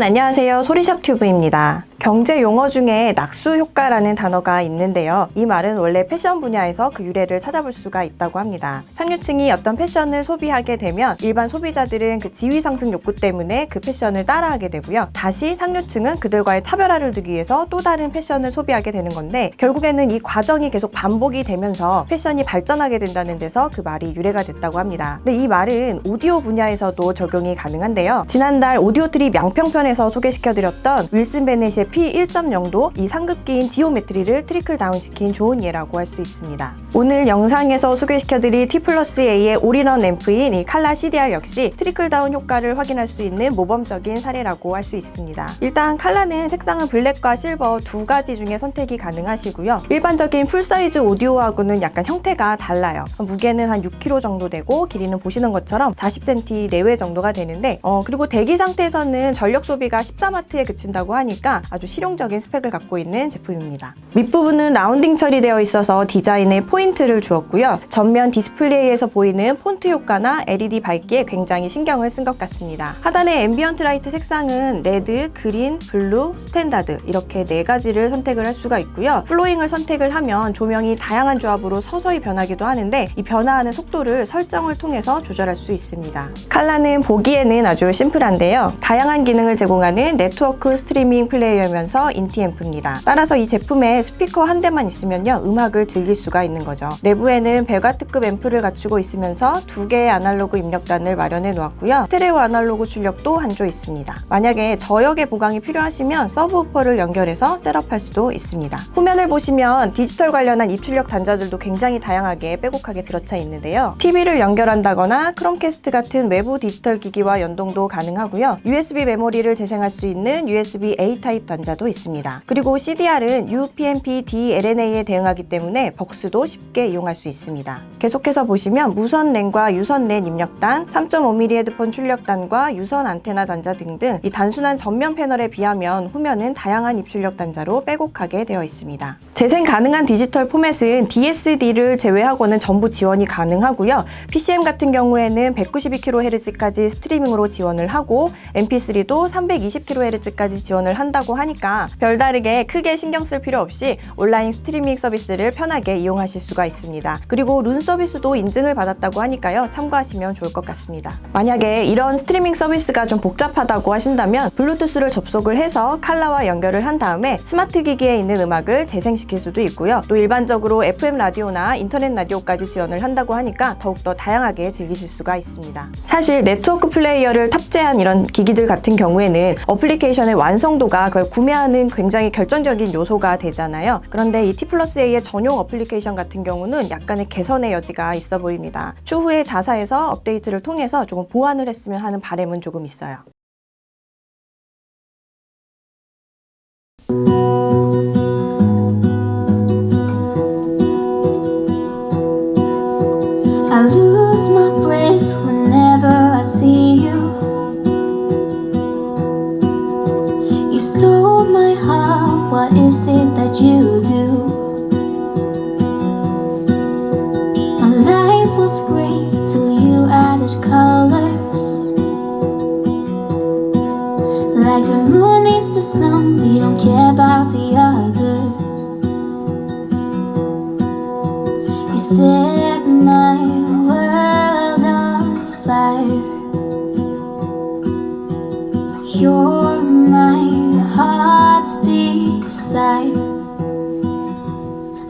여러분 안녕하세요. 소리샵 튜브입니다. 경제 용어 중에 낙수 효과라는 단어가 있는데요. 이 말은 원래 패션 분야에서 그 유래를 찾아볼 수가 있다고 합니다. 상류층이 어떤 패션을 소비하게 되면 일반 소비자들은 그 지위 상승 욕구 때문에 그 패션을 따라하게 되고요. 다시 상류층은 그들과의 차별화를 두기 위해서 또 다른 패션을 소비하게 되는 건데, 결국에는 이 과정이 계속 반복이 되면서 패션이 발전하게 된다는 데서 그 말이 유래가 됐다고 합니다. 근데 이 말은 오디오 분야에서도 적용이 가능한데요. 지난달 오디오 트립 양평편에서 소개시켜드렸던 윌슨 베넷의 P1.0도 이 상급기인 지오메트리를 트리클 다운시킨 좋은 예라고 할 수 있습니다. 오늘 영상에서 소개시켜드릴 T+A의 올인원 앰프인 이 칼라 CDR 역시 트리클 다운 효과를 확인할 수 있는 모범적인 사례라고 할 수 있습니다. 일단 칼라는 색상은 블랙과 실버 두 가지 중에 선택이 가능하시고요. 일반적인 풀사이즈 오디오하고는 약간 형태가 달라요. 무게는 한 6kg 정도 되고 길이는 보시는 것처럼 40cm 내외 정도가 되는데 그리고 대기 상태에서는 전력 소비가 14W에 그친다고 하니까 아주 실용적인 스펙을 갖고 있는 제품입니다. 밑부분은 라운딩 처리되어 있어서 디자인에 포인트를 주었고요. 전면 디스플레이에서 보이는 폰트 효과나 LED 밝기에 굉장히 신경을 쓴 것 같습니다. 하단의 앰비언트 라이트 색상은 레드, 그린, 블루, 스탠다드 이렇게 4가지를 선택을 할 수가 있고요. 플로잉을 선택을 하면 조명이 다양한 조합으로 서서히 변하기도 하는데 이 변화하는 속도를 설정을 통해서 조절할 수 있습니다. 칼라는 보기에는 아주 심플한데요. 다양한 기능을 제공하는 네트워크 스트리밍 플레이어면서 인티 앰프입니다. 따라서 이 제품에 스피커 한 대만 있으면요, 음악을 즐길 수가 있는 거죠. 내부에는 벨가 특급 앰프를 갖추고 있으면서 2개의 아날로그 입력단을 마련해 놓았고요. 스테레오 아날로그 출력도 한조 있습니다. 만약에 저역의 보강이 필요하시면 서브우퍼를 연결해서 셋업할 수도 있습니다. 후면을 보시면 디지털 관련한 입출력 단자들도 굉장히 다양하게 빼곡하게 들어차 있는데요. TV를 연결한다거나 크롬캐스트 같은 외부 디지털 기기와 연동도 가능하고요. USB 메모리를 재생할 수 있는 USB-A 타입 단자도 있습니다. 그리고 CDR은 UPnP DLNA에 대응하기 때문에 벅스도 쉽게 이용할 수 있습니다. 계속해서 보시면 무선 랜과 유선 랜 입력단, 3.5mm 헤드폰 출력단과 유선 안테나 단자 등등 이 단순한 전면 패널에 비하면 후면은 다양한 입출력 단자로 빼곡하게 되어 있습니다. 재생 가능한 디지털 포맷은 DSD를 제외하고는 전부 지원이 가능하고요. PCM 같은 경우에는 192kHz까지 스트리밍으로 지원을 하고 MP3도 320kHz까지 지원을 한다고 하니까 별다르게 크게 신경 쓸 필요 없이 온라인 스트리밍 서비스를 편하게 이용하실 수가 있습니다. 그리고 룬 서비스도 인증을 받았다고 하니까요, 참고하시면 좋을 것 같습니다. 만약에 이런 스트리밍 서비스가 좀 복잡하다고 하신다면 블루투스를 접속을 해서 칼라와 연결을 한 다음에 스마트 기기에 있는 음악을 재생시킬 수도 있고요. 또 일반적으로 FM 라디오나 인터넷 라디오까지 지원을 한다고 하니까 더욱더 다양하게 즐기실 수가 있습니다. 사실 네트워크 플레이어를 탑재한 이런 기기들 같은 경우에는 어플리케이션의 완성도가 그걸 구매하는 굉장히 결정적인 요소가 되잖아요. 그런데 이 T+A의 전용 어플리케이션 같은 경우는 약간의 개선의 여지가 있어 보입니다. 추후에 자사에서 업데이트를 통해서 조금 보완을 했으면 하는 바람은 조금 있어요. I lose my breath whenever I see you. You stole my heart, what is it that you do? My life was great till you added colors. Like the moon needs the sun, we don't care about the others. You set my world on fire. You're my heart's desire.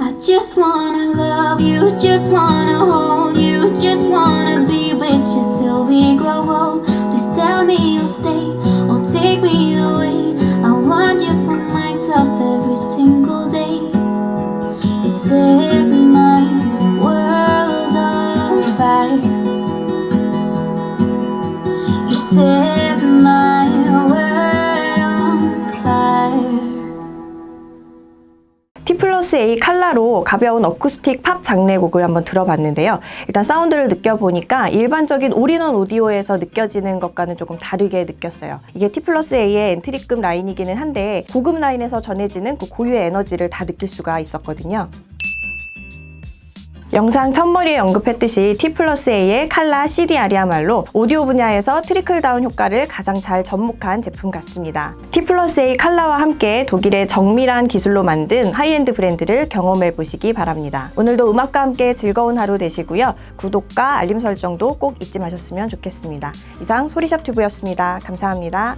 I just wanna love you, just wanna hold you, just wanna be with you till we grow old. Please tell me you'll stay or take me away. I want you for myself every single day. You set my world on fire. You set my world on fire. T+A 칼라로 가벼운 어쿠스틱 팝 장르곡을 한번 들어봤는데요. 일단 사운드를 느껴보니까 일반적인 올인원 오디오에서 느껴지는 것과는 조금 다르게 느꼈어요. 이게 T+A의 엔트리급 라인이기는 한데 고급 라인에서 전해지는 그 고유의 에너지를 다 느낄 수가 있었거든요. 영상 첫머리에 언급했듯이 T+A의 칼라 CDR이야말로 오디오 분야에서 트리클다운 효과를 가장 잘 접목한 제품 같습니다. T+A 칼라와 함께 독일의 정밀한 기술로 만든 하이엔드 브랜드를 경험해 보시기 바랍니다. 오늘도 음악과 함께 즐거운 하루 되시고요. 구독과 알림 설정도 꼭 잊지 마셨으면 좋겠습니다. 이상 소리샵 튜브였습니다. 감사합니다.